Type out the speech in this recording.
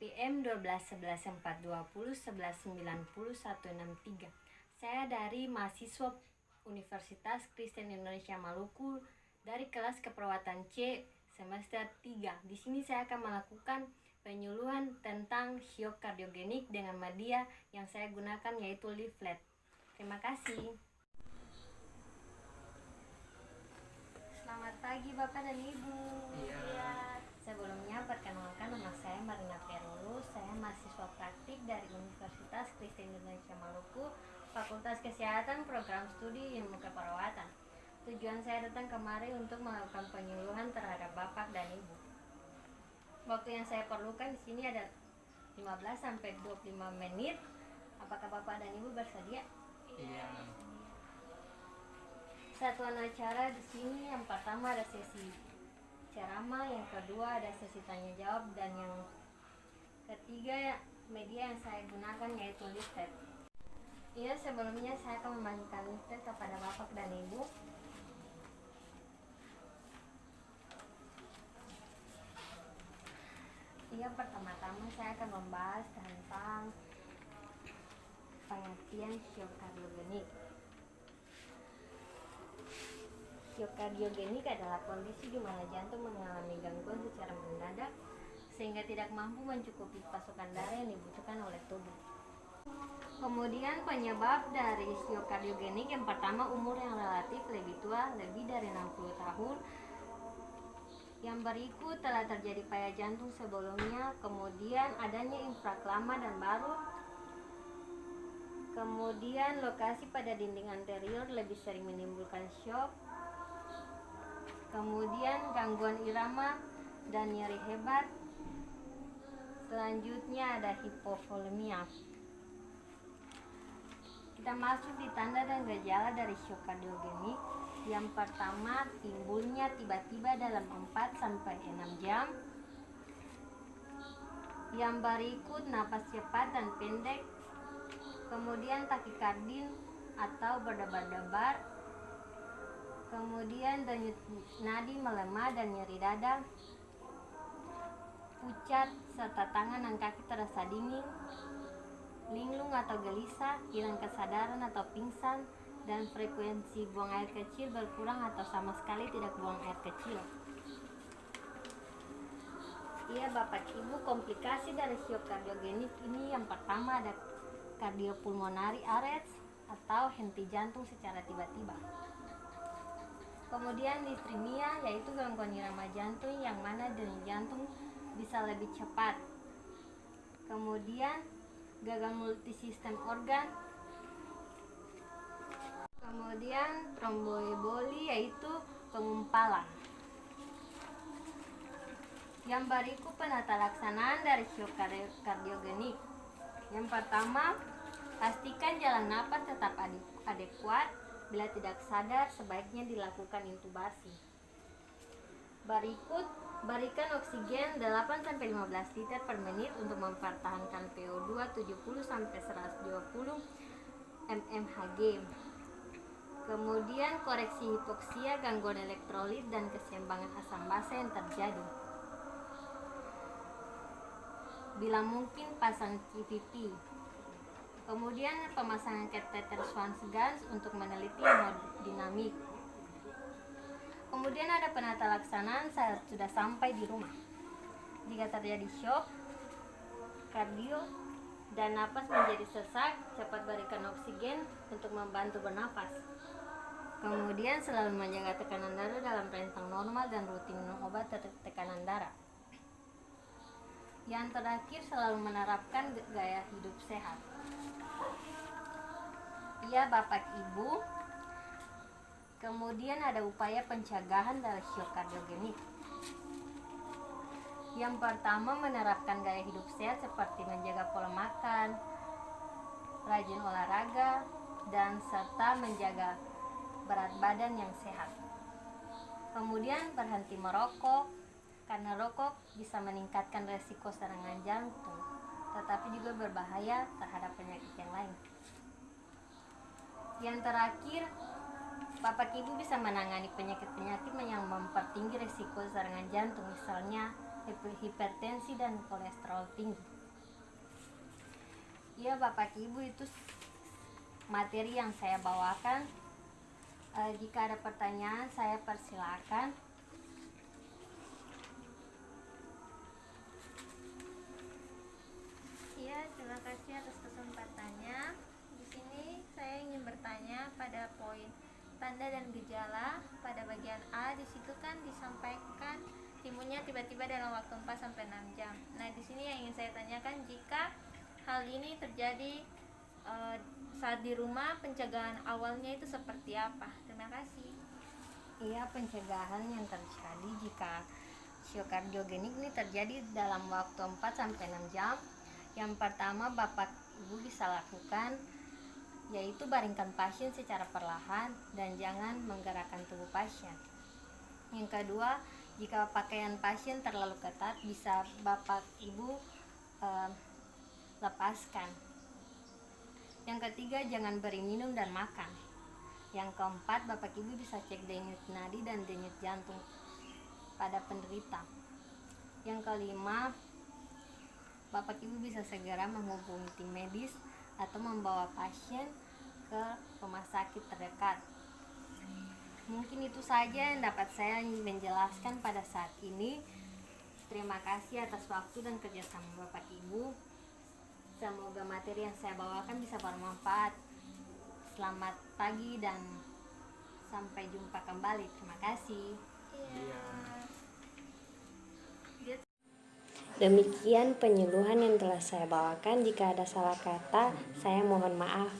BPM 12 11 420 11 90 163. Saya dari mahasiswa Universitas Kristen Indonesia Maluku dari kelas keperawatan C semester 3. Di sini saya akan melakukan penyuluhan tentang syok kardiogenik dengan media yang saya gunakan yaitu leaflet. Terima kasih. Selamat pagi Bapak dan Ibu. Iya. Sebelumnya perkenalkan, nama saya Marina Perulus. Saya mahasiswa praktik dari Universitas Kristen Indonesia Maluku, Fakultas Kesehatan, Program Studi Ilmu Keperawatan. Tujuan saya datang kemari untuk melakukan penyuluhan terhadap Bapak dan Ibu. Waktu yang saya perlukan di sini ada 15 sampai 25 menit. Apakah Bapak dan Ibu bersedia? Iya. Satuan acara di sini yang pertama ada sesi ceramah, yang kedua ada sesi tanya jawab, dan yang ketiga media yang saya gunakan yaitu leaflet. Iya, sebelumnya saya akan membagikan leaflet kepada Bapak dan Ibu. Iya, pertama-tama saya akan membahas tentang pengertian syok kardiogenik. Syok kardiogenik adalah kondisi di mana jantung mengalami gangguan secara mendadak sehingga tidak mampu mencukupi pasokan darah yang dibutuhkan oleh tubuh. Kemudian penyebab dari syok kardiogenik yang pertama, umur yang relatif lebih tua, lebih dari 60 tahun. Yang berikut telah terjadi paya jantung sebelumnya, kemudian adanya infrak lama dan baru. Kemudian lokasi pada dinding anterior lebih sering menimbulkan syok. Kemudian gangguan irama dan nyeri hebat. Selanjutnya ada hipovolemia. Kita masuk di tanda dan gejala dari syok kardiogenik. Yang pertama, timbulnya tiba-tiba dalam 4 sampai 6 jam. Yang berikut napas cepat dan pendek. Kemudian takikardin atau berdebar-debar. Kemudian denyut nadi melemah dan nyeri dada, pucat serta tangan dan kaki terasa dingin, linglung atau gelisah, hilang kesadaran atau pingsan, dan frekuensi buang air kecil berkurang atau sama sekali tidak buang air kecil. Iya Bapak Ibu, komplikasi dari syok kardiogenik ini yang pertama ada cardiopulmonary arrest atau henti jantung secara tiba-tiba. Kemudian distremia, yaitu gangguan irama jantung yang mana denyut jantung bisa lebih cepat. Kemudian gagal multisistem organ. Kemudian tromboemboli, yaitu pengumpalan. Yang berikut penata laksanaan dari syok kardiogenik. Yang pertama, pastikan jalan napas tetap adekuat. Bila tidak sadar, sebaiknya dilakukan intubasi. Berikut, berikan oksigen 8-15 liter per menit untuk mempertahankan PO2 70-120 mmHg. Kemudian koreksi hipoksia, gangguan elektrolit, dan keseimbangan asam basa yang terjadi. Bila mungkin, pasang CPP. Kemudian pemasangan kateter Swann-Ganz untuk meneliti hemodinamik. Kemudian ada penata laksanaan saat sudah sampai di rumah. Jika terjadi syok kardio dan napas menjadi sesak, cepat berikan oksigen untuk membantu bernafas. Kemudian selalu menjaga tekanan darah dalam rentang normal dan rutin minum obat tekanan darah. Yang terakhir, selalu menerapkan gaya hidup sehat. Iya Bapak Ibu, kemudian ada upaya pencegahan dari syok kardiogenik. Yang pertama, menerapkan gaya hidup sehat seperti menjaga pola makan, rajin olahraga, dan serta menjaga berat badan yang sehat. Kemudian berhenti merokok, karena rokok bisa meningkatkan resiko serangan jantung, tetapi juga berbahaya terhadap penyakit yang lain. Yang terakhir, Bapak Ibu bisa menangani penyakit-penyakit yang mempertinggi risiko serangan jantung, misalnya hipertensi dan kolesterol tinggi. Ya Bapak Ibu, itu materi yang saya bawakan. Jika ada pertanyaan saya persilakan. Ya, terima kasih atas kesempatannya. Di sini saya ingin bertanya pada poin tanda dan gejala. Pada bagian A, di situ kan disampaikan timbulnya tiba-tiba dalam waktu 4 sampai 6 jam. Nah, di sini yang ingin saya tanyakan, jika hal ini terjadi saat di rumah, pencegahan awalnya itu seperti apa? Terima kasih. Iya, pencegahan yang terjadi jika shock kardiogenik ini terjadi dalam waktu 4 sampai 6 jam. Yang pertama Bapak Ibu bisa lakukan yaitu baringkan pasien secara perlahan dan jangan menggerakkan tubuh pasien. Yang kedua, jika pakaian pasien terlalu ketat bisa Bapak Ibu lepaskan. Yang ketiga, jangan beri minum dan makan. Yang keempat, Bapak Ibu bisa cek denyut nadi dan denyut jantung pada penderita. Yang kelima, Bapak Ibu bisa segera menghubungi tim medis atau membawa pasien ke rumah sakit terdekat. Mungkin itu saja yang dapat saya menjelaskan pada saat ini. Terima kasih atas waktu dan kerjasama Bapak Ibu. Semoga materi yang saya bawakan bisa bermanfaat. Selamat pagi dan sampai jumpa kembali. Terima kasih. Demikian penyuluhan yang telah saya bawakan. Jika ada salah kata, saya mohon maaf.